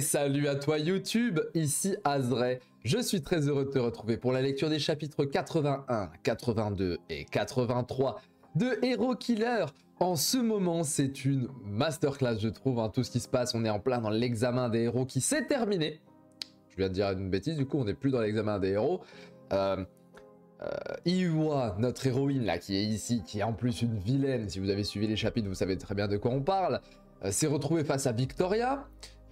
salut à toi YouTube, ici Azray. Je suis très heureux de te retrouver pour la lecture des chapitres 81, 82 et 83 de Hero Killer. En ce moment, c'est une masterclass, je trouve, hein, tout ce qui se passe. On est en plein dans l'examen des héros qui s'est terminé. Je viens de dire une bêtise, du coup, on n'est plus dans l'examen des héros. Iwa, notre héroïne là, qui est ici, qui est en plus une vilaine, si vous avez suivi les chapitres, vous savez très bien de quoi on parle, s'est retrouvée face à Victoria,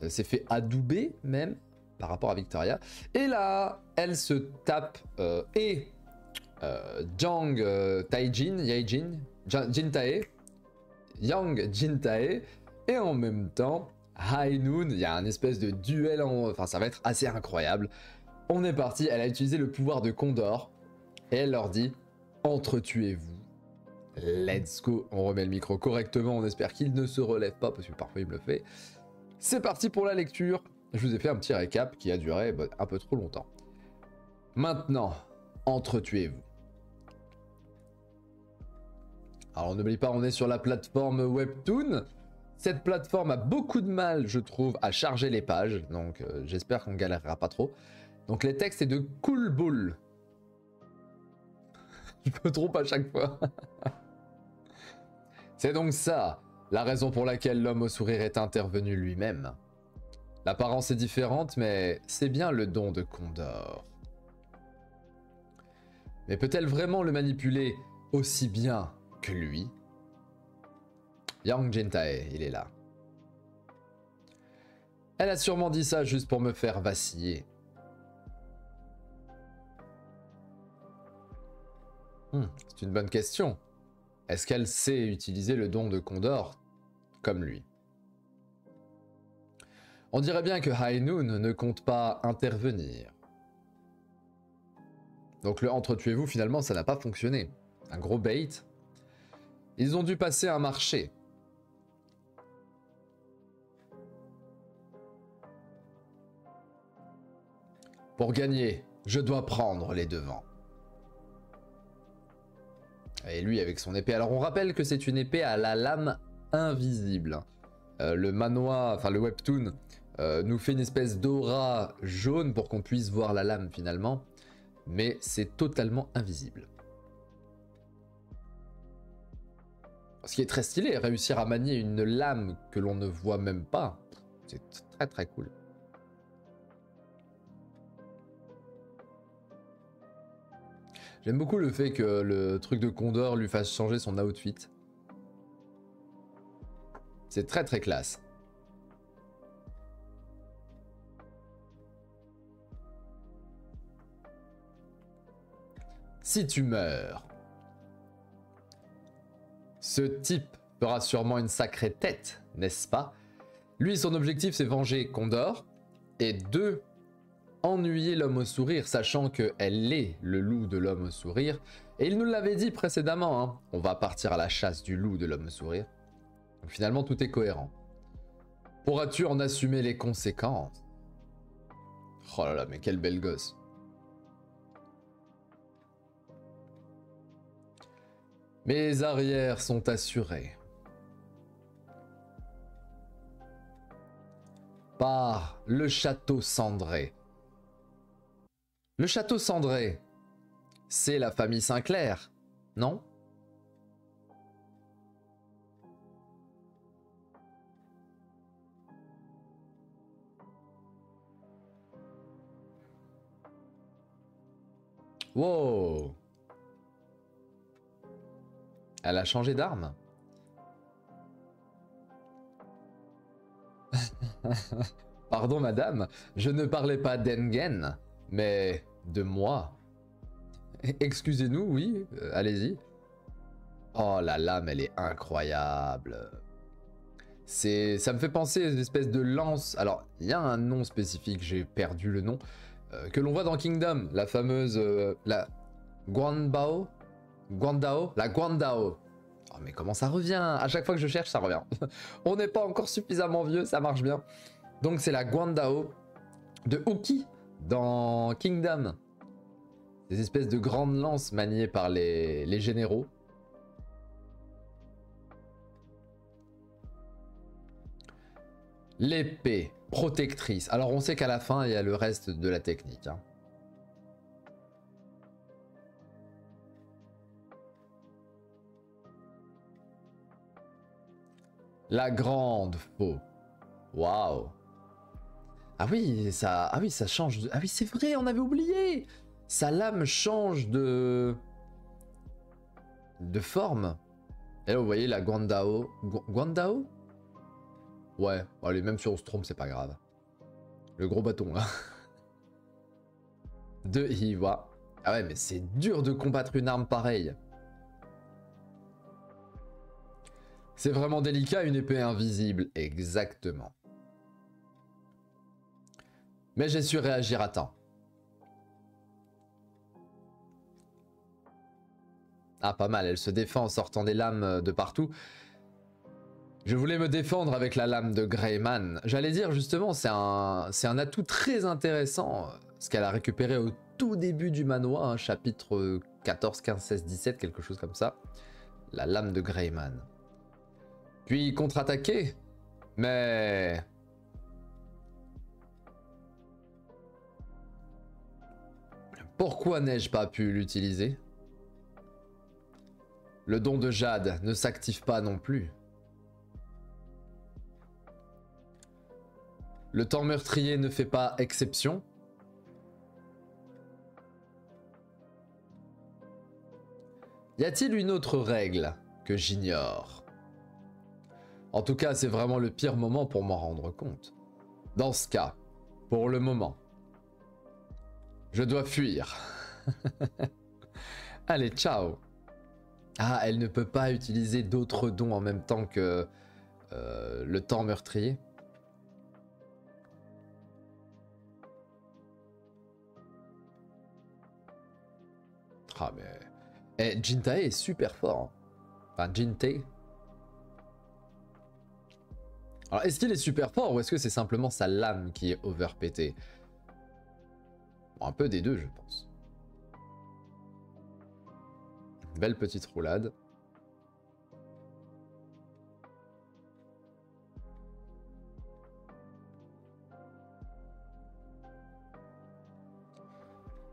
s'est fait adouber même par rapport à Victoria, et là, elle se tape Yang Jintae, Yang Jintae, et en même temps, High Noon, il y a un espèce de duel, enfin ça va être assez incroyable. On est parti, elle a utilisé le pouvoir de Condor, et elle leur dit « Entretuez-vous, let's go ». On remet le micro correctement, on espère qu'il ne se relève pas, parce que parfois il me le fait. C'est parti pour la lecture. Je vous ai fait un petit récap qui a duré un peu trop longtemps. Maintenant, entretuez-vous. Alors n'oublie pas, on est sur la plateforme Webtoon. Cette plateforme a beaucoup de mal, je trouve, à charger les pages, donc j'espère qu'on galérera pas trop. Donc les textes, c'est de Cool Bull. Je me trompe à chaque fois. C'est donc ça, la raison pour laquelle l'homme au sourire est intervenu lui-même. L'apparence est différente, mais c'est bien le don de Condor. Mais peut-elle vraiment le manipuler aussi bien que lui? Yang Jintae, il est là. Elle a sûrement dit ça juste pour me faire vaciller. C'est une bonne question. Est-ce qu'elle sait utiliser le don de Condor comme lui? On dirait bien que High Noon ne compte pas intervenir. Donc le entretuez-vous, finalement, ça n'a pas fonctionné. Un gros bait. Ils ont dû passer un marché. Pour gagner, je dois prendre les devants. Et lui avec son épée. Alors on rappelle que c'est une épée à la lame invisible. Le manhwa, enfin le webtoon, nous fait une espèce d'aura jaune pour qu'on puisse voir la lame finalement. Mais c'est totalement invisible. Ce qui est très stylé, réussir à manier une lame que l'on ne voit même pas. C'est très très cool. J'aime beaucoup le fait que le truc de Condor lui fasse changer son outfit. C'est très très classe. Si tu meurs, ce type fera sûrement une sacrée tête, n'est-ce pas? Lui, son objectif, c'est venger Condor. Et deux, ennuyer l'homme au sourire, sachant qu'elle est le loup de l'homme au sourire. Et il nous l'avait dit précédemment, hein, on va partir à la chasse du loup de l'homme au sourire. Donc finalement, tout est cohérent. Pourras-tu en assumer les conséquences? Oh là là, mais quelle belle gosse. Mes arrières sont assurés. Par le château cendré. Le château cendré, c'est la famille Sinclair, non? Wow! Elle a changé d'arme. Pardon madame, je ne parlais pas d'Engen, mais de moi. Excusez-nous, oui, allez-y. Oh la lame, elle est incroyable. Ça me fait penser à une espèce de lance. Alors, il y a un nom spécifique, j'ai perdu le nom, que l'on voit dans Kingdom, la fameuse... la Guandao. La Guandao. Oh mais comment ça revient? À chaque fois que je cherche, ça revient. On n'est pas encore suffisamment vieux, ça marche bien. Donc c'est la Guandao de Uki dans Kingdom. Des espèces de grandes lances maniées par les généraux. L'épée protectrice. Alors on sait qu'à la fin, il y a le reste de la technique. Hein. La grande faux. Waouh. Ah oui, ça change. Ah oui, c'est vrai, on avait oublié. Sa lame change de forme. Et là, vous voyez la Guandao. Guandao? Ouais, allez, même sur Ostrom, c'est pas grave. Le gros bâton, là. De Hiwa. Ah ouais, mais c'est dur de combattre une arme pareille. C'est vraiment délicat, une épée invisible. Exactement. Mais j'ai su réagir à temps. Ah, pas mal, elle se défend en sortant des lames de partout. Je voulais me défendre avec la lame de Greyman. J'allais dire justement, c'est un atout très intéressant. Ce qu'elle a récupéré au tout début du manoir, hein, chapitre 14, 15, 16, 17, quelque chose comme ça. La lame de Greyman. Puis contre-attaquer. Mais... pourquoi n'ai-je pas pu l'utiliser? Le don de Jade ne s'active pas non plus. Le temps meurtrier ne fait pas exception. Y a-t-il une autre règle que j'ignore? En tout cas, c'est vraiment le pire moment pour m'en rendre compte. Dans ce cas, pour le moment, je dois fuir. Allez, ciao. Ah, elle ne peut pas utiliser d'autres dons en même temps que le temps meurtrier. Ah mais... Eh, Jintae est super fort. Enfin, Jintae. Alors, est-ce qu'il est super fort ou est-ce que c'est simplement sa lame qui est overpétée? Bon, un peu des deux, je pense. Belle petite roulade.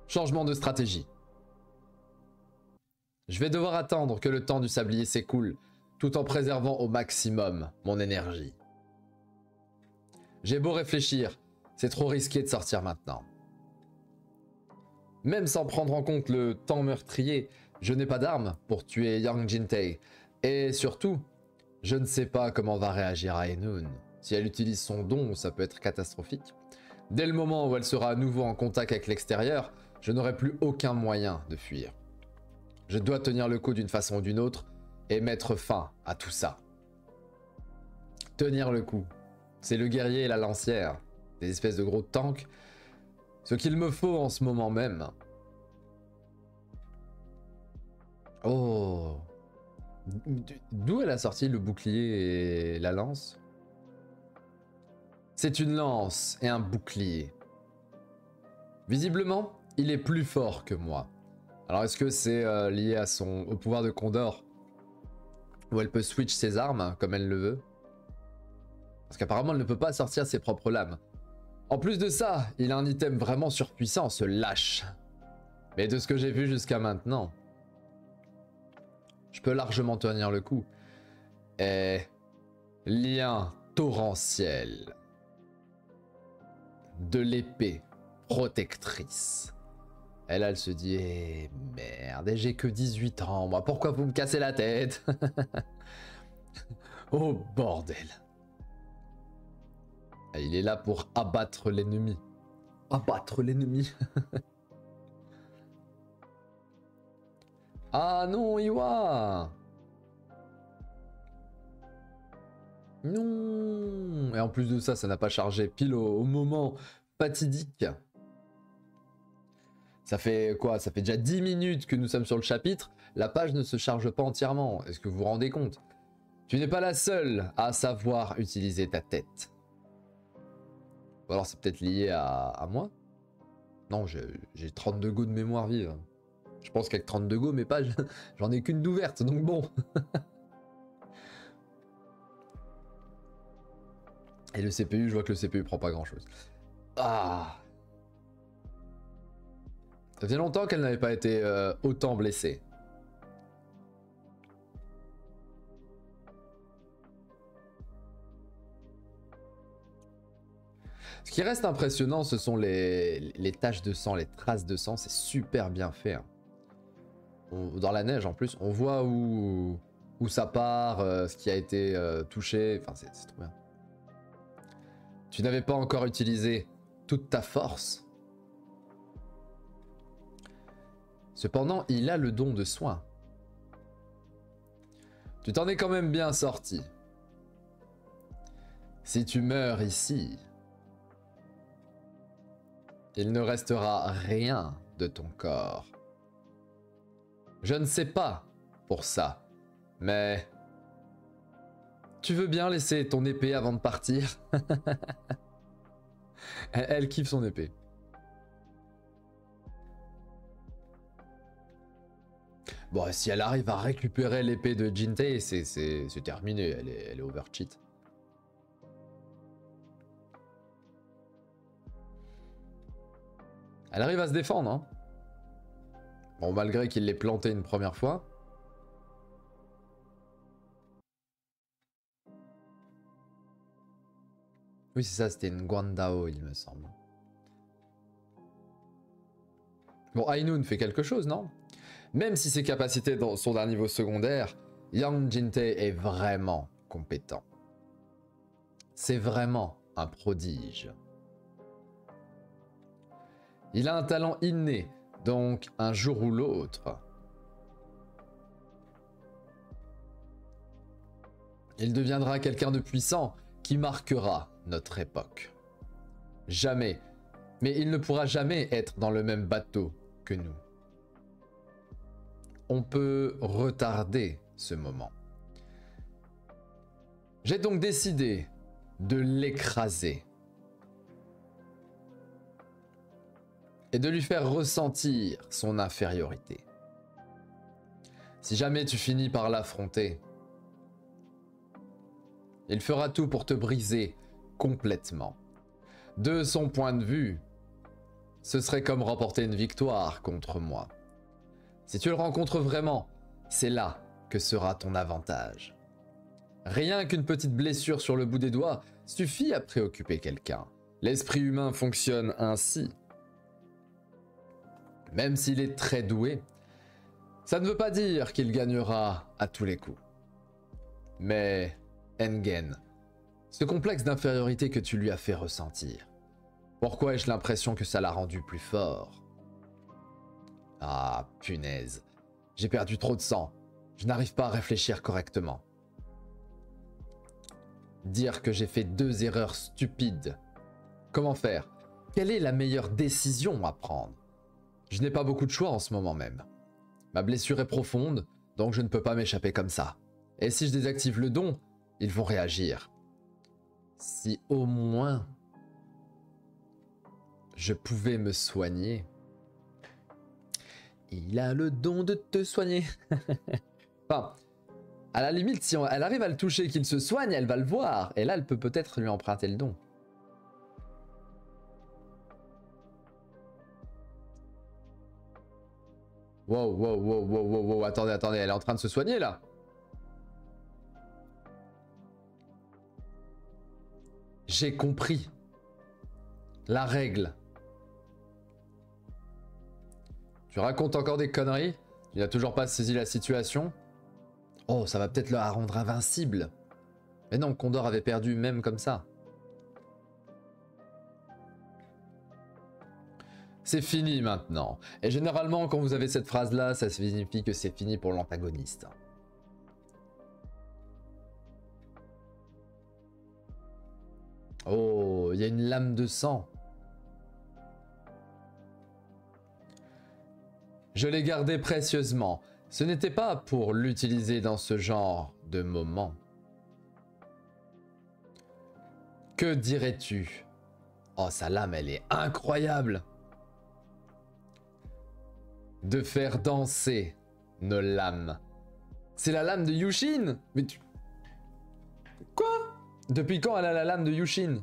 Changement de stratégie. Je vais devoir attendre que le temps du sablier s'écoule, tout en préservant au maximum mon énergie. J'ai beau réfléchir, c'est trop risqué de sortir maintenant. Même sans prendre en compte le temps meurtrier, je n'ai pas d'arme pour tuer Yang Jintae. Et surtout, je ne sais pas comment va réagir Ainun. Si elle utilise son don, ça peut être catastrophique. Dès le moment où elle sera à nouveau en contact avec l'extérieur, je n'aurai plus aucun moyen de fuir. Je dois tenir le coup d'une façon ou d'une autre et mettre fin à tout ça. Tenir le coup. C'est le guerrier et la lancière. Des espèces de gros tanks. Ce qu'il me faut en ce moment même. Oh. D'où elle a sorti le bouclier et la lance? C'est une lance et un bouclier. Visiblement, il est plus fort que moi. Alors est-ce que c'est lié à au pouvoir de Condor, où elle peut switch ses armes comme elle le veut? Parce qu'apparemment elle ne peut pas sortir ses propres lames. En plus de ça, il a un item vraiment surpuissant, ce lâche. Mais de ce que j'ai vu jusqu'à maintenant, je peux largement tenir le coup. Et... lien torrentiel. De l'épée protectrice. Et là, elle se dit, eh, merde, j'ai que 18 ans, moi, pourquoi vous me cassez la tête? Oh, bordel. Et il est là pour abattre l'ennemi. Abattre l'ennemi. Ah non, Iwa. Non. Et en plus de ça, ça n'a pas chargé pile au moment fatidique. Ça fait quoi? Ça fait déjà 10 minutes que nous sommes sur le chapitre. La page ne se charge pas entièrement. Est-ce que vous vous rendez compte? Tu n'es pas la seule à savoir utiliser ta tête. Ou alors c'est peut-être lié à moi? Non, j'ai 32 go de mémoire vive. Je pense qu'avec 32 go, mes pages, j'en ai qu'une d'ouverte, donc bon. Et le CPU, je vois que le CPU prend pas grand chose. Ah. Ça faisait longtemps qu'elle n'avait pas été autant blessée. Ce qui reste impressionnant, ce sont les taches de sang, les traces de sang. C'est super bien fait. Hein. Dans la neige, en plus, on voit où ça part, ce qui a été touché. Enfin, c'est trop bien. Tu n'avais pas encore utilisé toute ta force. Cependant, il a le don de soin. Tu t'en es quand même bien sorti. Si tu meurs ici, il ne restera rien de ton corps. Je ne sais pas pour ça, mais tu veux bien laisser ton épée avant de partir? Elle kiffe son épée. Bon, si elle arrive à récupérer l'épée de Jintei, c'est terminé, elle est overcheat. Elle arrive à se défendre, hein. Bon, malgré qu'il l'ait planté une première fois. Oui, c'est ça, c'était une Guandao, il me semble. Bon, Ainun fait quelque chose, non? Même si ses capacités sont d'un niveau secondaire, Yang Jintei est vraiment compétent. C'est vraiment un prodige. Il a un talent inné, donc un jour ou l'autre, il deviendra quelqu'un de puissant qui marquera notre époque. Jamais, mais il ne pourra jamais être dans le même bateau que nous. On peut retarder ce moment. J'ai donc décidé de l'écraser et de lui faire ressentir son infériorité. Si jamais tu finis par l'affronter, il fera tout pour te briser complètement. De son point de vue, ce serait comme remporter une victoire contre moi. Si tu le rencontres vraiment, c'est là que sera ton avantage. Rien qu'une petite blessure sur le bout des doigts suffit à préoccuper quelqu'un. L'esprit humain fonctionne ainsi. Même s'il est très doué, ça ne veut pas dire qu'il gagnera à tous les coups. Mais, Engen, ce complexe d'infériorité que tu lui as fait ressentir, pourquoi ai-je l'impression que ça l'a rendu plus fort? Ah, punaise. J'ai perdu trop de sang. Je n'arrive pas à réfléchir correctement. Dire que j'ai fait 2 erreurs stupides. Comment faire? Quelle est la meilleure décision à prendre? Je n'ai pas beaucoup de choix en ce moment même. Ma blessure est profonde, donc je ne peux pas m'échapper comme ça. Et si je désactive le don, ils vont réagir. Si au moins je pouvais me soigner. Il a le don de te soigner. Enfin, à la limite, si elle arrive à le toucher, qu'il se soigne, elle va le voir. Et là, elle peut peut-être lui emprunter le don. Wow, wow, wow, wow, wow, wow. Attendez, attendez, elle est en train de se soigner, là. J'ai compris. La règle. Tu racontes encore des conneries? Tu n'as toujours pas saisi la situation? Oh, ça va peut-être la rendre invincible. Mais non, Condor avait perdu même comme ça. C'est fini maintenant. Et généralement, quand vous avez cette phrase-là, ça signifie que c'est fini pour l'antagoniste. Oh, il y a une lame de sang. Je l'ai gardé précieusement. Ce n'était pas pour l'utiliser dans ce genre de moment. Que dirais-tu? Oh, sa lame, elle est incroyable. De faire danser nos lames. C'est la lame de Yushin? Mais tu... Quoi? Depuis quand elle a la lame de Yushin?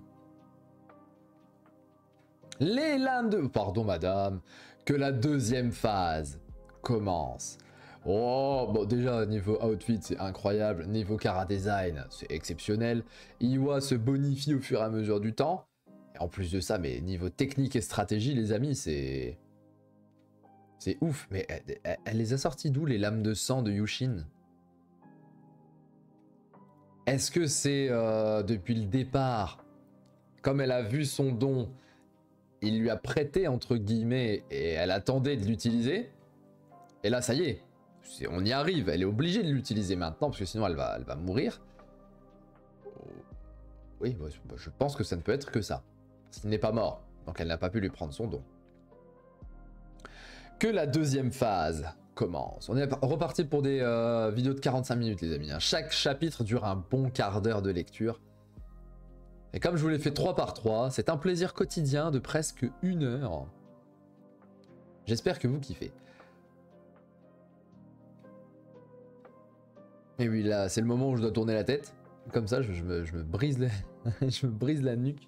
Les lames de... Pardon madame. Que la deuxième phase commence. Oh, bon déjà niveau outfit c'est incroyable. Niveau chara design c'est exceptionnel. Iwa se bonifie au fur et à mesure du temps. Et en plus de ça, mais niveau technique et stratégie les amis c'est... C'est ouf. Mais elle les a sorties d'où les lames de sang de Yushin? Est-ce que c'est depuis le départ, comme elle a vu son don, il lui a prêté entre guillemets et elle attendait de l'utiliser? Et là, ça y est, on y arrive. Elle est obligée de l'utiliser maintenant parce que sinon elle va mourir. Oui, je pense que ça ne peut être que ça. Parce qu'il n'est pas mort, donc elle n'a pas pu lui prendre son don. Que la deuxième phase commence. On est reparti pour des vidéos de 45 minutes les amis. Chaque chapitre dure un bon quart d'heure de lecture. Et comme je vous l'ai fait 3 par 3, c'est un plaisir quotidien de presque 1 heure. J'espère que vous kiffez. Et oui, là, c'est le moment où je dois tourner la tête. Comme ça, je me brise je me brise la nuque.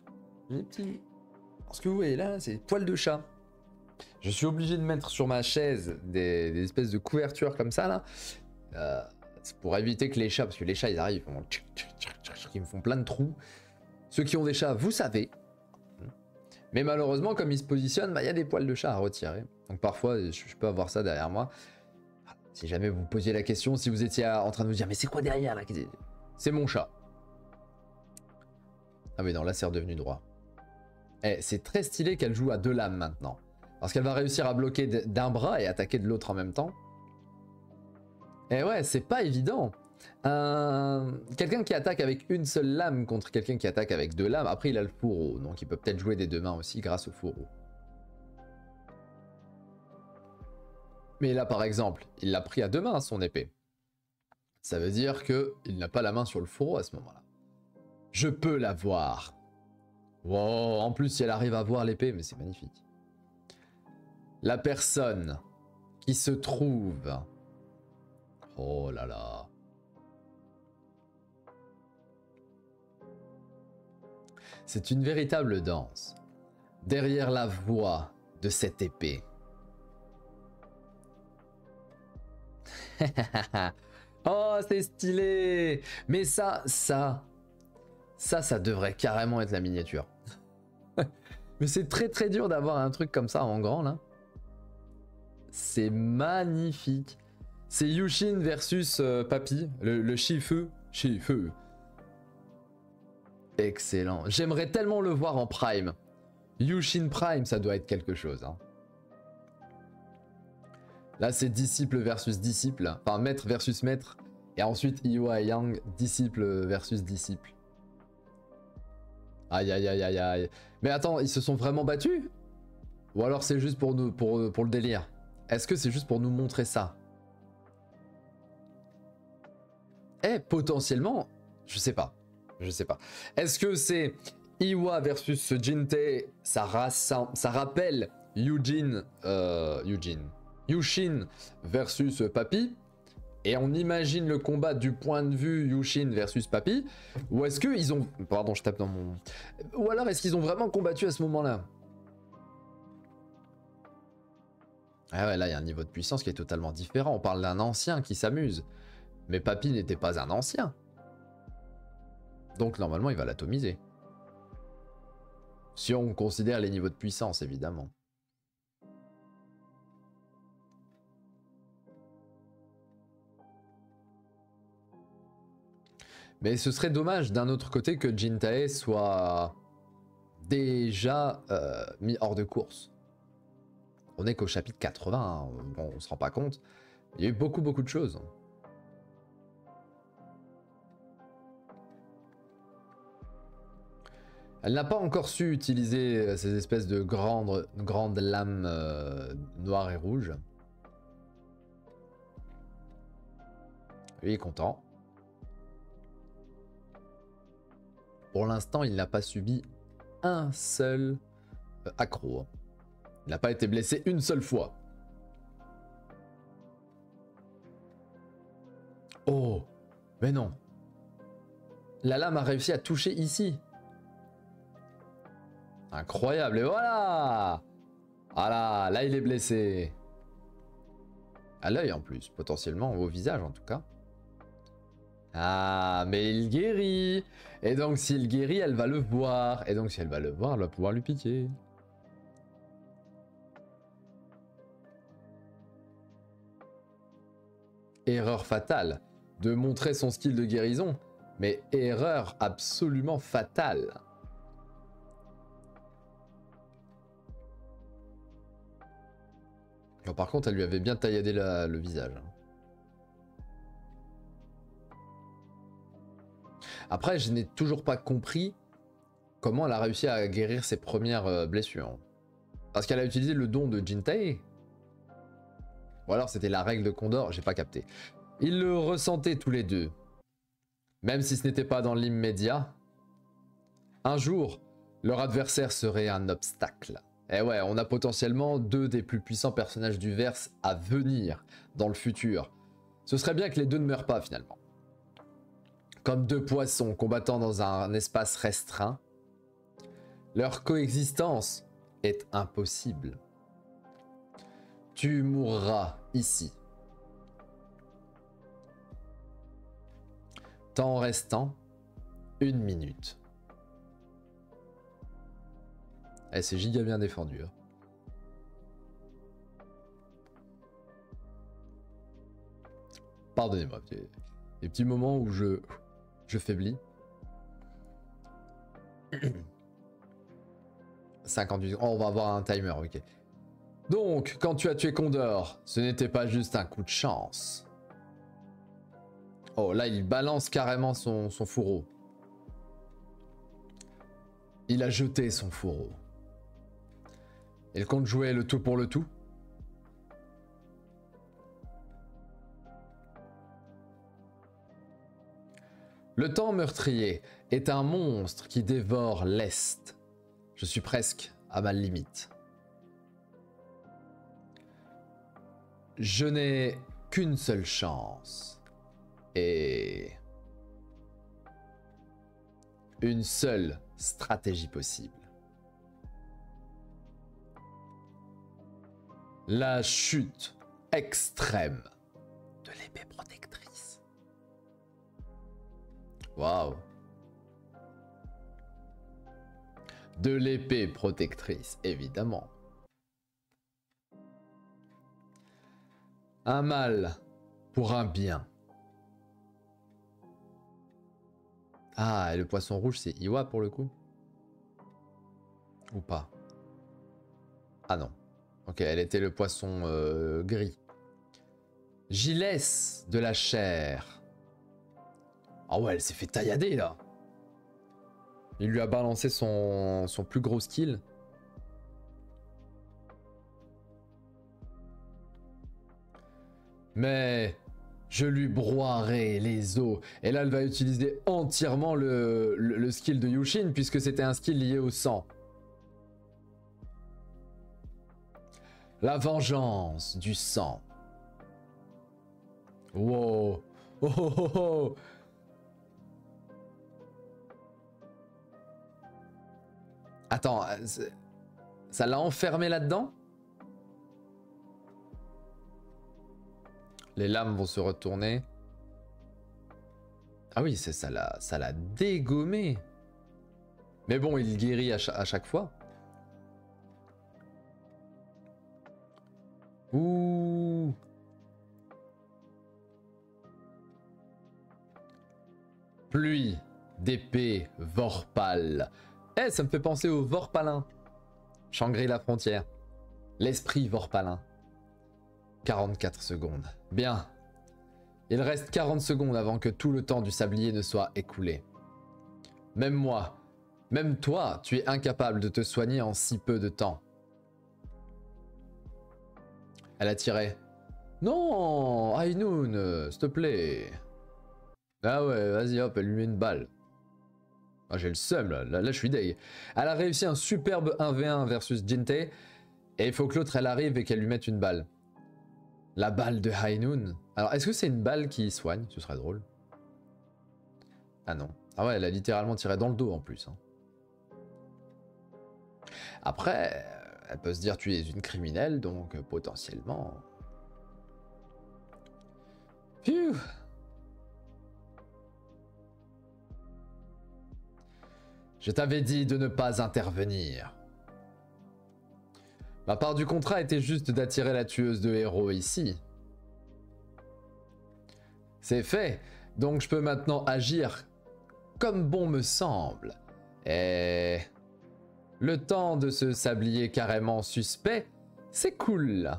Les petits... Ce que vous voyez là, c'est poil de chat. Je suis obligé de mettre sur ma chaise des espèces de couvertures comme ça là. C'est pour éviter que les chats, parce que les chats ils arrivent, ils me font plein de trous. Ceux qui ont des chats, vous savez. Mais malheureusement, comme ils se positionnent, il y a des poils de chat à retirer. Donc parfois, je peux avoir ça derrière moi. Si jamais vous posiez la question, si vous étiez en train de vous dire, mais c'est quoi derrière là? C'est mon chat. Ah oui, non, là c'est redevenu droit. Eh, c'est très stylé qu'elle joue à 2 lames maintenant. Parce qu'elle va réussir à bloquer d'un bras et attaquer de l'autre en même temps. Et ouais, c'est pas évident. Quelqu'un qui attaque avec une seule lame contre quelqu'un qui attaque avec 2 lames, après il a le fourreau, donc il peut peut-être jouer des 2 mains aussi grâce au fourreau. Mais là par exemple, il l'a pris à 2 mains son épée. Ça veut dire qu'il n'a pas la main sur le fourreau à ce moment-là. Je peux la voir. Wow, en plus si elle arrive à voir l'épée, mais c'est magnifique. La personne qui se trouve... Oh là là. C'est une véritable danse. Derrière la voix de cette épée. Oh, c'est stylé. Mais ça devrait carrément être la miniature. Mais c'est très très dur d'avoir un truc comme ça en grand là. C'est magnifique. C'est Yushin versus Papy, le Shifu. Shifu. Excellent. J'aimerais tellement le voir en Prime. Yushin Prime, ça doit être quelque chose. Hein. Là, c'est disciple versus disciple. Enfin, maître versus maître. Et ensuite, Iwa et Yang, disciple versus disciple. Aïe, aïe, aïe, aïe, aïe. Mais attends, ils se sont vraiment battus? Ou alors c'est juste pour nous, pour le délire? Est-ce que c'est juste pour nous montrer ça? Eh, potentiellement, je sais pas. Je sais pas. Est-ce que c'est Iwa versus Jintei? Ça rappelle Yushin versus Papy. Et on imagine le combat du point de vue Yushin versus Papy. Ou est-ce qu'ils ont... Pardon, je tape dans mon... Ou alors est-ce qu'ils ont vraiment combattu à ce moment-là? Ah ouais, là il y a un niveau de puissance qui est totalement différent. On parle d'un ancien qui s'amuse. Mais Papy n'était pas un ancien. Donc normalement il va l'atomiser. Si on considère les niveaux de puissance, évidemment. Mais ce serait dommage d'un autre côté que Jintei soit déjà mis hors de course. On est qu'au chapitre 80, hein. Bon, on se rend pas compte. Il y a eu beaucoup de choses. Elle n'a pas encore su utiliser ces espèces de grandes lames noires et rouges. Lui est content. Pour l'instant, il n'a pas subi un seul accro. Il n'a pas été blessé une seule fois. Oh, mais non. La lame a réussi à toucher ici. Incroyable, et voilà. Voilà, là il est blessé. À l'œil en plus, potentiellement, au visage en tout cas. Ah, mais il guérit. Et donc s'il guérit, elle va le voir. Et donc si elle va le voir, elle va pouvoir lui piquer. Erreur fatale de montrer son skill de guérison. Mais erreur absolument fatale. Bon, par contre, elle lui avait bien tailladé le visage. Après, je n'ai toujours pas compris comment elle a réussi à guérir ses premières blessures. Parce qu'elle a utilisé le don de Jintei. Ou alors c'était la règle de Condor, j'ai pas capté. Ils le ressentaient tous les deux. Même si ce n'était pas dans l'immédiat. Un jour, leur adversaire serait un obstacle. Et ouais, on a potentiellement deux des plus puissants personnages du verse à venir dans le futur. Ce serait bien que les deux ne meurent pas finalement. Comme deux poissons combattant dans un espace restreint, leur coexistence est impossible. Tu mourras ici. Temps restant, 1 minute. Eh, c'est giga bien défendu. Hein. Pardonnez-moi, des petits moments où je faiblis. 58. Oh, on va avoir un timer, ok. Donc, quand tu as tué Condor, ce n'était pas juste un coup de chance. Oh, là, il balance carrément son fourreau. Il a jeté son fourreau. Il compte jouer le tout pour le tout. Le temps meurtrier est un monstre qui dévore l'Est. Je suis presque à ma limite. Je n'ai qu'une seule chance. Et une seule stratégie possible. La chute extrême de l'épée protectrice. Waouh. De l'épée protectrice, évidemment. Un mal pour un bien. Ah, et le poisson rouge, c'est Iwa pour le coup? Ou pas? Ah non. Ok, elle était le poisson gris. J'y laisse de la chair. Ah ouais, elle s'est fait taillader là. Il lui a balancé son plus gros skill. Mais je lui broierai les os. Et là, elle va utiliser entièrement le skill de Yushin, puisque c'était un skill lié au sang. La vengeance du sang. Wow. Oh, oh, oh, oh. Attends, ça l'a enfermé là-dedans? Les lames vont se retourner. Ah oui, ça l'a dégommé. Mais bon, il guérit à chaque fois. Ouh. Pluie d'épée Vorpal. Eh, ça me fait penser au Vorpalin. Shangri-La frontière. L'esprit Vorpalin. 44 secondes. Bien. Il reste 40 secondes avant que tout le temps du sablier ne soit écoulé. Même moi, même toi, tu es incapable de te soigner en si peu de temps. Elle a tiré. Non, Ainoun, s'il te plaît. Ah ouais, vas-y hop, elle lui met une balle. Ah, j'ai le seum là, je suis deg. Elle a réussi un superbe 1v1 versus Jintei. Et il faut que l'autre elle arrive et qu'elle lui mette une balle. La balle de Hainoun. Alors, est-ce que c'est une balle qui soigne? Ce serait drôle. Ah non. Ah ouais, elle a littéralement tiré dans le dos en plus. Hein. Après, elle peut se dire tu es une criminelle, donc potentiellement... Phew. Je t'avais dit de ne pas intervenir. Ma part du contrat était juste d'attirer la tueuse de héros ici. C'est fait, donc je peux maintenant agir comme bon me semble. Et... le temps de ce sablier carrément suspect, c'est cool.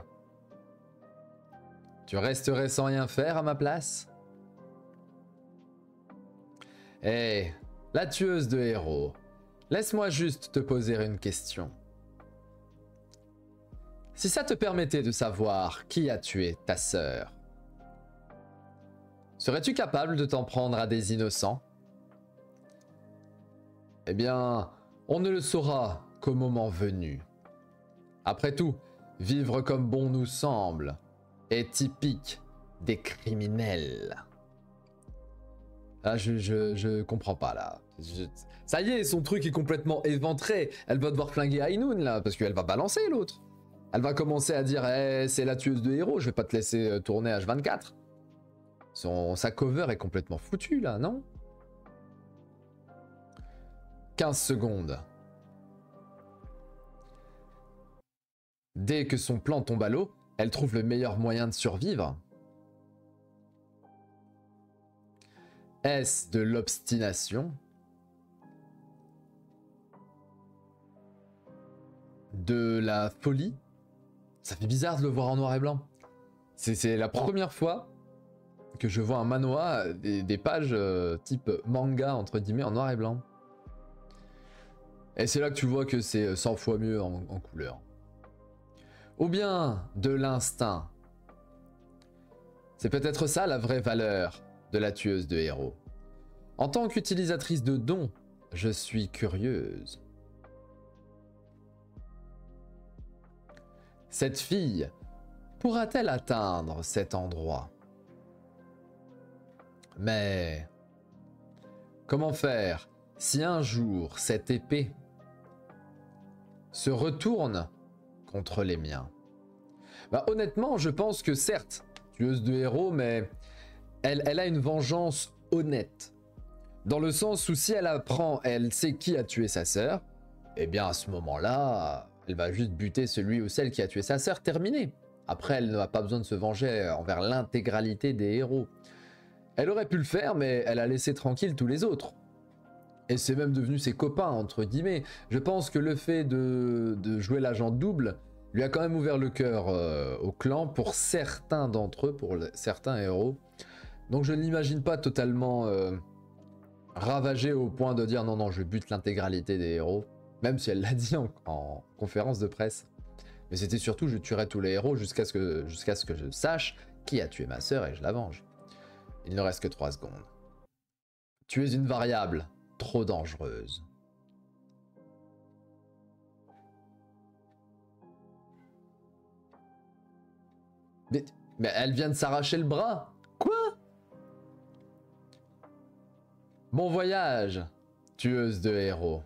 Tu resterais sans rien faire à ma place? Eh, la tueuse de héros, laisse-moi juste te poser une question. Si ça te permettait de savoir qui a tué ta sœur, serais-tu capable de t'en prendre à des innocents? Eh bien, on ne le saura qu'au moment venu. Après tout, vivre comme bon nous semble est typique des criminels. Ah, je comprends pas là. Ça y est, son truc est complètement éventré. Elle va devoir flinguer Ainoun là, parce qu'elle va balancer l'autre. Elle va commencer à dire hey, c'est la tueuse de héros, je vais pas te laisser tourner H24. Sa cover est complètement foutue là, non? 15 secondes. Dès que son plan tombe à l'eau, elle trouve le meilleur moyen de survivre. Est-ce de l'obstination? De la folie? Ça fait bizarre de le voir en noir et blanc. C'est la première fois que je vois un manhwa, des pages type manga, entre guillemets, en noir et blanc. Et c'est là que tu vois que c'est 100 fois mieux en couleur. Ou bien de l'instinct. C'est peut-être ça la vraie valeur de la tueuse de héros. En tant qu'utilisatrice de dons, je suis curieuse. Cette fille pourra-t-elle atteindre cet endroit? Mais comment faire si un jour cette épée se retourne contre les miens? Bah honnêtement, je pense que certes, tueuse de héros, mais elle a une vengeance honnête. Dans le sens où si elle apprend, elle sait qui a tué sa sœur, eh bien à ce moment-là, elle va juste buter celui ou celle qui a tué sa sœur, terminé. Après, elle n'a pas besoin de se venger envers l'intégralité des héros. Elle aurait pu le faire, mais elle a laissé tranquille tous les autres. Et c'est même devenu ses copains, entre guillemets. Je pense que le fait de jouer l'agent double lui a quand même ouvert le cœur au clan pour certains d'entre eux, pour certains héros. Donc je ne l'imagine pas totalement ravagé au point de dire non, non, je bute l'intégralité des héros. Même si elle l'a dit en conférence de presse. Mais c'était surtout je tuerai tous les héros jusqu'à ce que je sache qui a tué ma sœur et je la venge. Il ne reste que 3 secondes. Tu es une variable trop dangereuse. Mais elle vient de s'arracher le bras. Quoi? Bon voyage, tueuse de héros.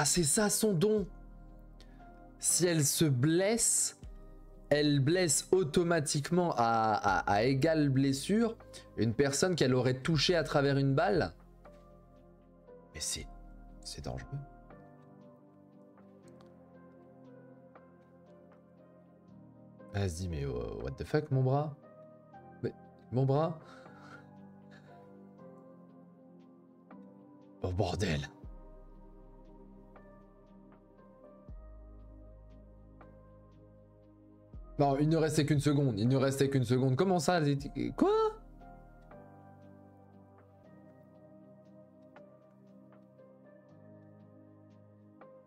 Ah, c'est ça son don. Si elle se blesse, elle blesse automatiquement à égale blessure une personne qu'elle aurait touchée à travers une balle. Mais c'est dangereux. Vas-y, mais what the fuck, mon bras? Mais mon bras? Oh bordel. Non, il ne restait qu'une seconde. Il ne restait qu'une seconde. Comment ça? Quoi?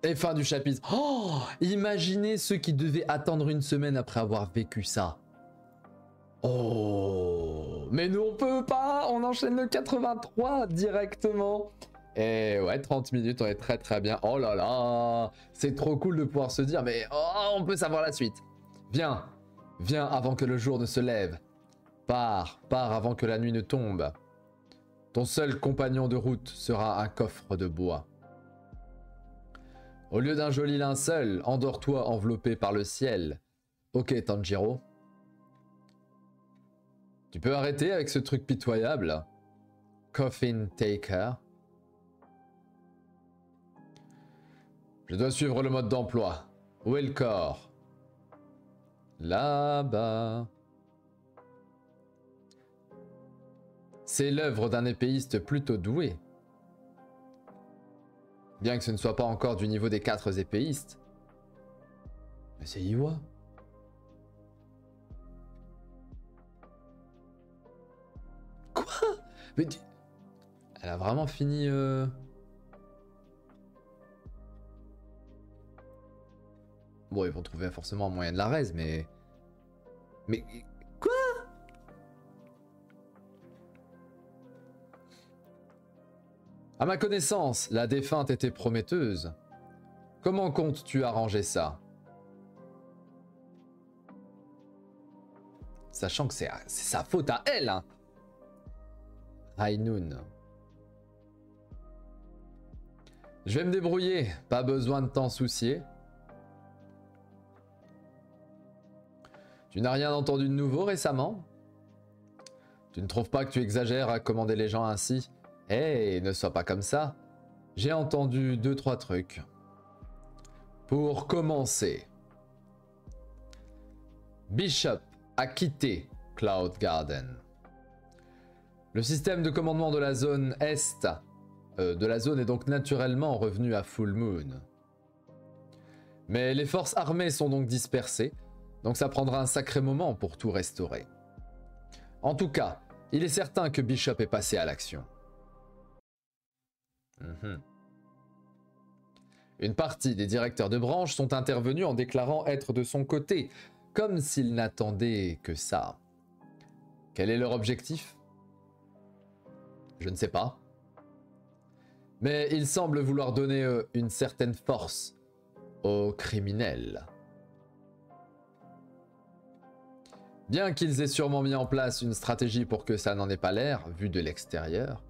Et fin du chapitre. Oh, imaginez ceux qui devaient attendre une semaine après avoir vécu ça. Oh, mais nous on peut pas. On enchaîne le 83 directement. Et ouais, 30 minutes, on est très très bien. Oh là là, c'est trop cool de pouvoir se dire, mais oh, on peut savoir la suite. Viens, viens avant que le jour ne se lève. Pars, pars avant que la nuit ne tombe. Ton seul compagnon de route sera un coffre de bois. Au lieu d'un joli linceul, endors-toi enveloppé par le ciel. Ok, Tanjiro. Tu peux arrêter avec ce truc pitoyable. Coffin Taker. Je dois suivre le mode d'emploi. Où est le corps? Là-bas. C'est l'œuvre d'un épéiste plutôt doué. Bien que ce ne soit pas encore du niveau des 4 épéistes. Mais c'est Iwa. Quoi? Mais elle a vraiment fini... Bon, ils vont trouver forcément un moyen de la raise, mais... Mais... Quoi? À ma connaissance, la défunte était prometteuse. Comment comptes-tu arranger ça? Sachant que c'est sa faute à elle, hein. Rainoun. Je vais me débrouiller, pas besoin de t'en soucier. Tu n'as rien entendu de nouveau récemment? Tu ne trouves pas que tu exagères à commander les gens ainsi? Eh, ne sois pas comme ça. J'ai entendu 2-3 trucs. Pour commencer, Bishop a quitté Cloud Garden. Le système de commandement de la zone Est de la zone est donc naturellement revenu à Full Moon. Mais les forces armées sont donc dispersées, donc ça prendra un sacré moment pour tout restaurer. En tout cas, il est certain que Bishop est passé à l'action. Une partie des directeurs de branche sont intervenus en déclarant être de son côté, comme s'ils n'attendaient que ça. Quel est leur objectif? Je ne sais pas. Mais ils semblent vouloir donner une certaine force aux criminels. Bien qu'ils aient sûrement mis en place une stratégie pour que ça n'en ait pas l'air, vu de l'extérieur,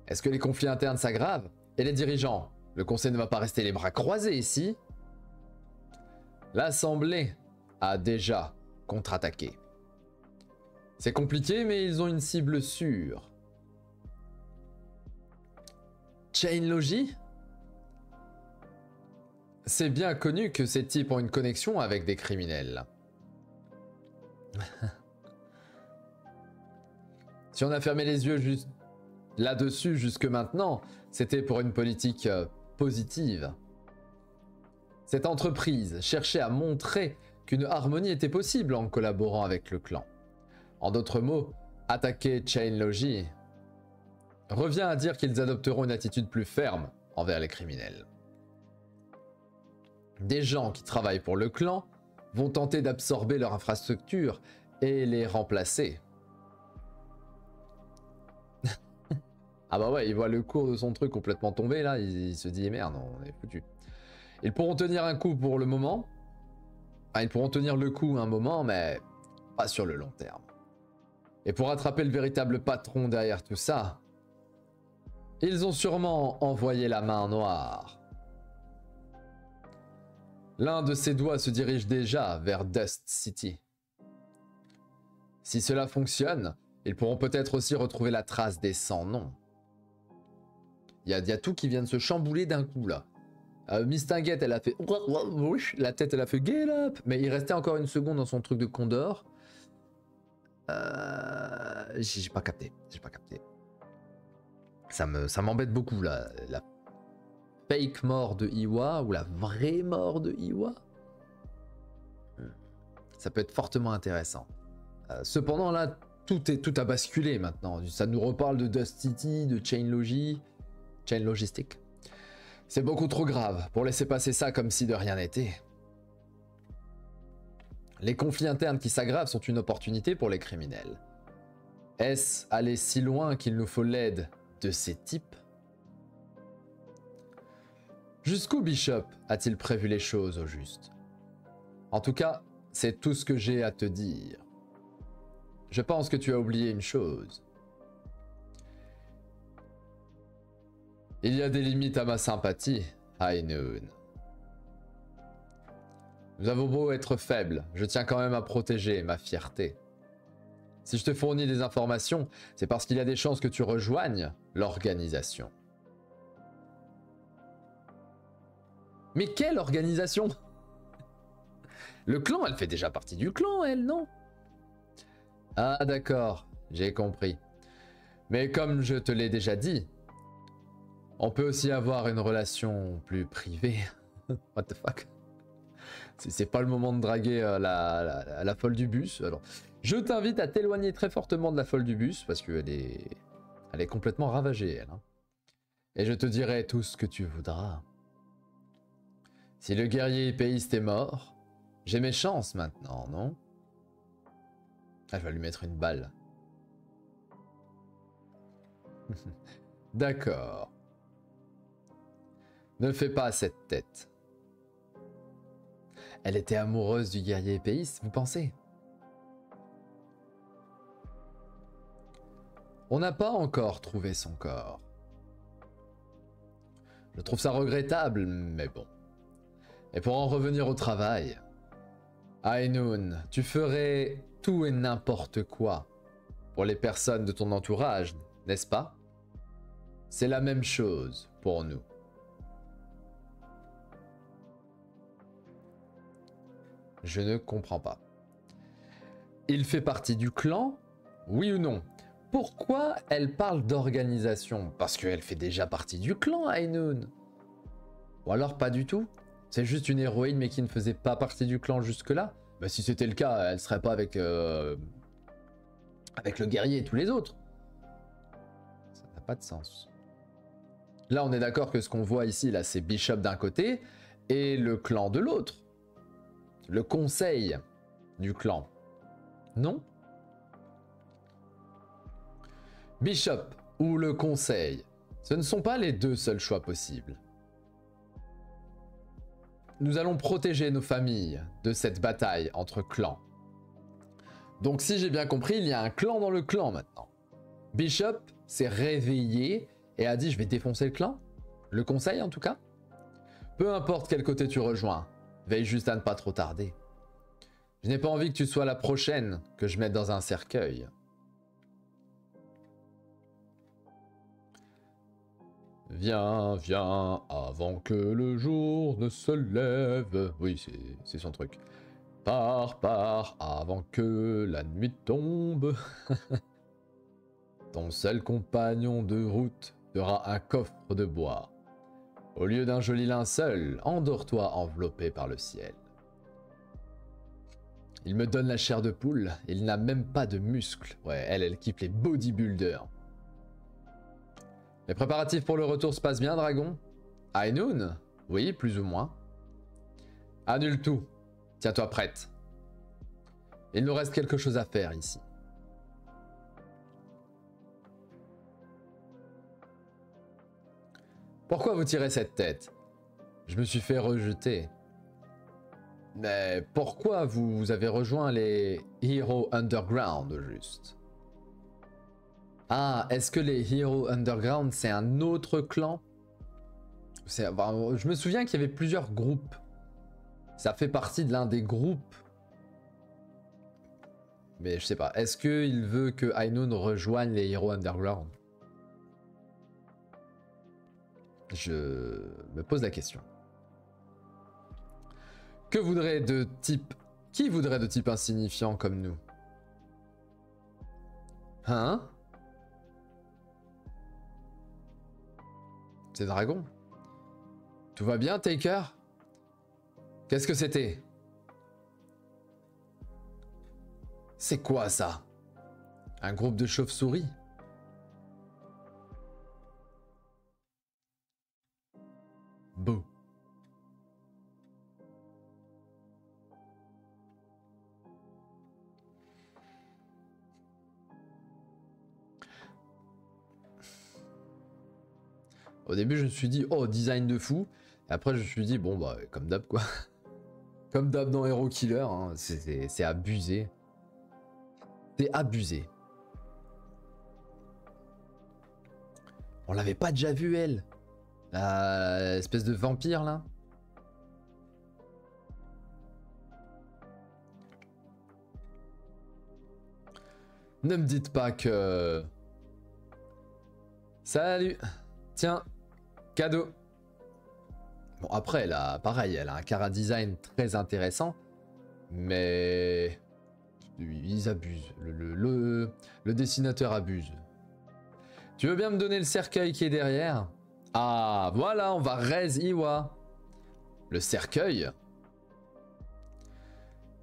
est-ce que les conflits internes s'aggravent? Et les dirigeants? Le conseil ne va pas rester les bras croisés ici. L'Assemblée a déjà contre-attaqué. C'est compliqué, mais ils ont une cible sûre. Chainlogy? C'est bien connu que ces types ont une connexion avec des criminels. Si on a fermé les yeux juste là-dessus jusque maintenant, c'était pour une politique positive. Cette entreprise cherchait à montrer qu'une harmonie était possible en collaborant avec le clan. En d'autres mots, attaquer Chainlogy revient à dire qu'ils adopteront une attitude plus ferme envers les criminels. Des gens qui travaillent pour le clan vont tenter d'absorber leur infrastructure et les remplacer. Ah bah ouais, il voit le cours de son truc complètement tomber là, il se dit merde, on est foutu. Ils pourront tenir un coup pour le moment. Enfin, ils pourront tenir le coup un moment, mais pas sur le long terme. Et pour attraper le véritable patron derrière tout ça, ils ont sûrement envoyé la main noire. L'un de ses doigts se dirige déjà vers Dust City. Si cela fonctionne, ils pourront peut-être aussi retrouver la trace des 100 noms. Il y a tout qui vient de se chambouler d'un coup là. Mistinguette, elle a fait... La tête, elle a fait get up. Mais il restait encore une seconde dans son truc de condor. J'ai pas capté. J'ai pas capté. Ça m'embête beaucoup là. La fake mort de Iwa ou la vraie mort de Iwa. Ça peut être fortement intéressant. Cependant là, tout a basculé maintenant. Ça nous reparle de Dust City, de Chainlogy. Chain Logistic. C'est beaucoup trop grave pour laisser passer ça comme si de rien n'était. Les conflits internes qui s'aggravent sont une opportunité pour les criminels. Est-ce aller si loin qu'il nous faut l'aide de ces types? Jusqu'où Bishop a-t-il prévu les choses au juste? En tout cas, c'est tout ce que j'ai à te dire. Je pense que tu as oublié une chose. Il y a des limites à ma sympathie, High Noon. Nous avons beau être faibles, je tiens quand même à protéger ma fierté. Si je te fournis des informations, c'est parce qu'il y a des chances que tu rejoignes l'organisation. Mais quelle organisation? Le clan, elle fait déjà partie du clan, elle, non? Ah d'accord, j'ai compris. Mais comme je te l'ai déjà dit, on peut aussi avoir une relation plus privée. What the fuck? C'est pas le moment de draguer la folle du bus. Alors, je t'invite à t'éloigner très fortement de la folle du bus parce qu'elle elle est complètement ravagée, elle. Hein. Et je te dirai tout ce que tu voudras. Si le guerrier épéiste est mort, j'ai mes chances maintenant, non? Ah, je vais lui mettre une balle. D'accord. Ne fais pas cette tête. Elle était amoureuse du guerrier épéiste, vous pensez? On n'a pas encore trouvé son corps. Je trouve ça regrettable, mais bon. Et pour en revenir au travail, Ainoun, tu ferais tout et n'importe quoi pour les personnes de ton entourage, n'est-ce pas? C'est la même chose pour nous. Je ne comprends pas. Il fait partie du clan? Oui ou non? Pourquoi elle parle d'organisation? Parce qu'elle fait déjà partie du clan, Ainoun. Ou alors pas du tout? C'est juste une héroïne mais qui ne faisait pas partie du clan jusque-là? Bah si c'était le cas, elle serait pas avec, avec le guerrier et tous les autres. Ça n'a pas de sens. Là on est d'accord que ce qu'on voit ici, là c'est Bishop d'un côté et le clan de l'autre. Le conseil du clan. Non? Bishop ou le conseil, ce ne sont pas les deux seuls choix possibles. Nous allons protéger nos familles de cette bataille entre clans. Donc si j'ai bien compris, il y a un clan dans le clan maintenant. Bishop s'est réveillé et a dit je vais défoncer le clan. Le conseil en tout cas. Peu importe quel côté tu rejoins, veille juste à ne pas trop tarder. Je n'ai pas envie que tu sois la prochaine que je mette dans un cercueil. Viens, viens, avant que le jour ne se lève. Oui, c'est son truc. Pars, pars, avant que la nuit tombe. Ton seul compagnon de route sera un coffre de bois. Au lieu d'un joli linceul, endors-toi enveloppé par le ciel. Il me donne la chair de poule, il n'a même pas de muscles. Ouais, elle kiffe les bodybuilders. Les préparatifs pour le retour se passent bien, Dragon? Ainoun? Oui, plus ou moins. Annule tout. Tiens-toi prête. Il nous reste quelque chose à faire ici. Pourquoi vous tirez cette tête? Je me suis fait rejeter. Mais pourquoi vous avez rejoint les Hero Underground, au juste? Ah, est-ce que les Hero Underground, c'est un autre clan? Je me souviens qu'il y avait plusieurs groupes. Ça fait partie de l'un des groupes. Mais je sais pas. Est-ce qu'il veut que Ainoun rejoigne les Hero Underground? Je me pose la question. Que voudrait de type... Qui voudrait de type insignifiant comme nous? Hein? C'est Dragon. Tout va bien, Taker? Qu'est-ce que c'était? C'est quoi ça? Un groupe de chauves-souris? Bouh. Au début, je me suis dit, oh, design de fou. Après, je me suis dit, bon, bah, comme d'hab, quoi. Comme d'hab dans Hero Killer, hein, c'est abusé. C'est abusé. On l'avait pas déjà vu, elle. La espèce de vampire, là. Ne me dites pas que... Salut. Tiens, cadeau. Bon, après, elle a, pareil, elle a un chara design très intéressant. Mais... ils abusent. Le dessinateur abuse. Tu veux bien me donner le cercueil qui est derrière? Ah, voilà, on va raise Iwa. Le cercueil.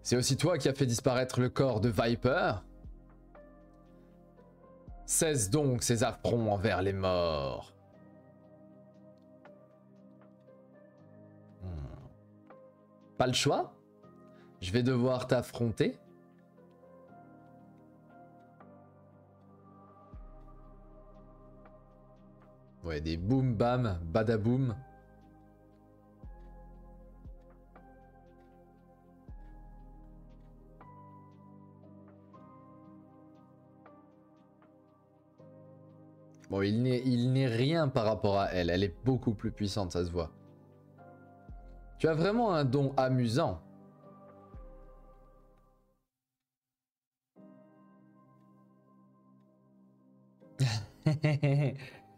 C'est aussi toi qui as fait disparaître le corps de Viper. Cesse donc ces affronts envers les morts. Pas le choix. Je vais devoir t'affronter. Ouais, des boum bam, badaboum. Bon, il n'est rien par rapport à elle. Elle est beaucoup plus puissante, ça se voit. Tu as vraiment un don amusant.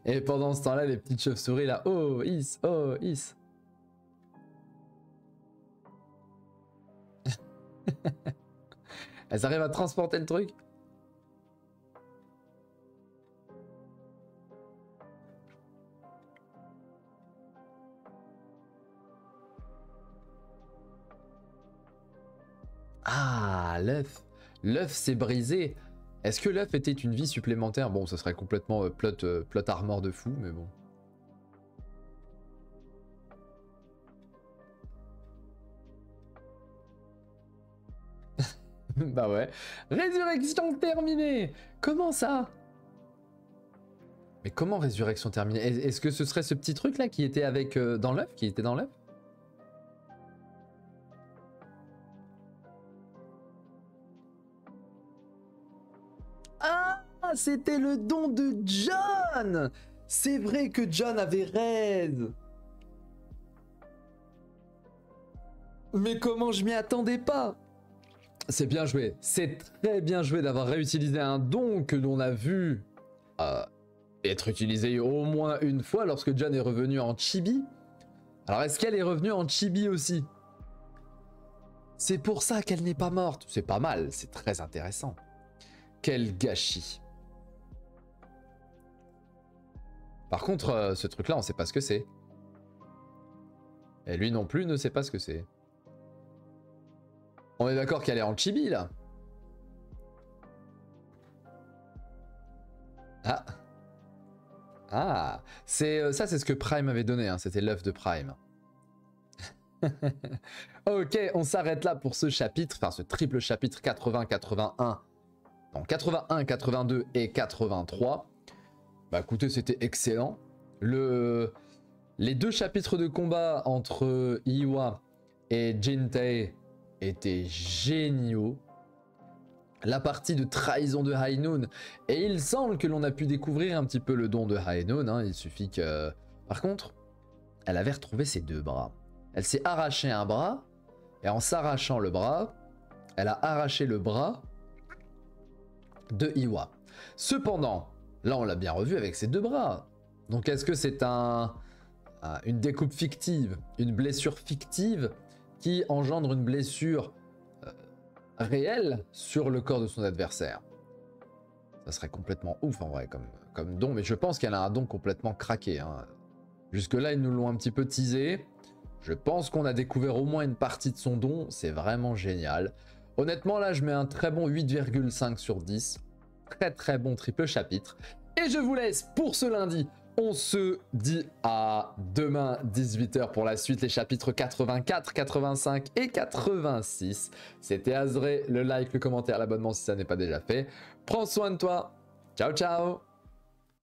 Et pendant ce temps-là, les petites chauves-souris là, oh, is, oh, is. Elles arrivent à transporter le truc. Ah, l'œuf. L'œuf s'est brisé. Est-ce que l'œuf était une vie supplémentaire? Bon, ça serait complètement plot armor de fou, mais bon. Bah ouais. Résurrection terminée. Comment ça? Mais comment résurrection terminée? Est-ce que ce serait ce petit truc là qui était avec dans l'œuf? Qui était dans l'œuf? Ah, c'était le don de John. C'est vrai que John avait raid. Mais comment je m'y attendais pas? C'est bien joué. C'est très bien joué d'avoir réutilisé un don que l'on a vu être utilisé au moins une fois lorsque John est revenu en chibi. Alors est-ce qu'elle est revenue en chibi aussi? C'est pour ça qu'elle n'est pas morte. C'est pas mal, c'est très intéressant. Quel gâchis. Par contre, ce truc-là, on sait pas ce que c'est. Et lui non plus ne sait pas ce que c'est. On est d'accord qu'elle est en chibi, là. Ah. Ah. C'est ça, c'est ce que Prime avait donné. Hein. C'était l'œuf de Prime. Ok, on s'arrête là pour ce chapitre. Enfin, ce triple chapitre 80-81. Non, 81, 82 et 83. Bah écoutez, c'était excellent. Les deux chapitres de combat entre Iwa et Jintei étaient géniaux. La partie de trahison de High Noon. Et il semble que l'on a pu découvrir un petit peu le don de High Noon. Hein. Il suffit que... Par contre, elle avait retrouvé ses deux bras. Elle s'est arraché un bras. Et en s'arrachant le bras, elle a arraché le bras de Iwa. Cependant, là on l'a bien revu avec ses deux bras. Donc est-ce que c'est une découpe fictive, une blessure fictive qui engendre une blessure réelle sur le corps de son adversaire? Ça serait complètement ouf en vrai comme don, mais je pense qu'elle a un don complètement craqué. Hein. Jusque là ils nous l'ont un petit peu teasé. Je pense qu'on a découvert au moins une partie de son don, c'est vraiment génial. Honnêtement là je mets un très bon 8,5 sur 10. Très très bon triple chapitre. Et je vous laisse pour ce lundi. On se dit à demain 18h pour la suite, les chapitres 84, 85 et 86. C'était Azré, le like, le commentaire, l'abonnement si ça n'est pas déjà fait. Prends soin de toi. Ciao ciao.